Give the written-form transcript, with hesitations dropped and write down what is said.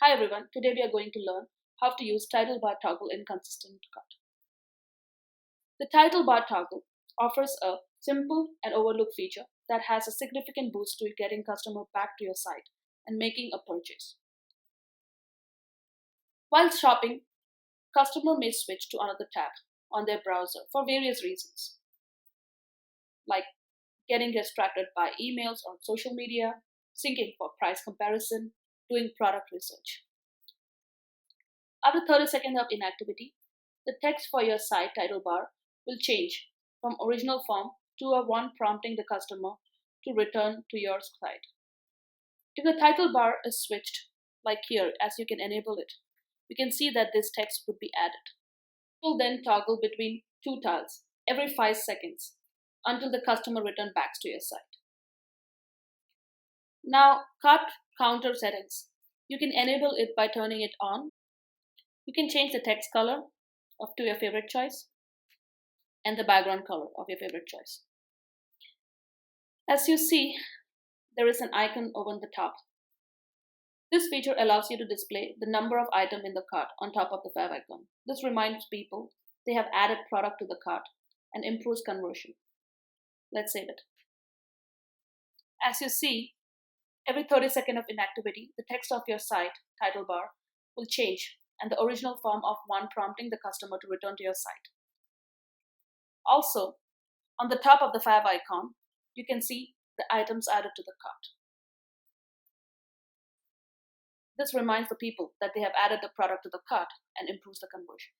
Hi everyone, today we are going to learn how to use title bar toggle in ConsistentCart. The title bar toggle offers a simple and overlooked feature that has a significant boost to getting customer back to your site and making a purchase. While shopping, customer may switch to another tab on their browser for various reasons, like getting distracted by emails or social media, syncing for price comparison, doing product research. After 30 seconds of inactivity, the text for your site title bar will change from original form to a one prompting the customer to return to your site. If the title bar is switched, like here, as you can enable it, we can see that this text would be added. It will then toggle between two tiles every 5 seconds until the customer returns back to your site. Now, cart counter settings. You can enable it by turning it on. You can change the text color to your favorite choice and the background color of your favorite choice. As you see, there is an icon over the top. This feature allows you to display the number of items in the cart on top of the fav icon. This reminds people they have added product to the cart and improves conversion. Let's save it. As you see, every 30 seconds of inactivity, the text of your site title bar will change and the original form of one prompting the customer to return to your site. Also, on the top of the fav icon, you can see the items added to the cart. This reminds the people that they have added the product to the cart and improves the conversion.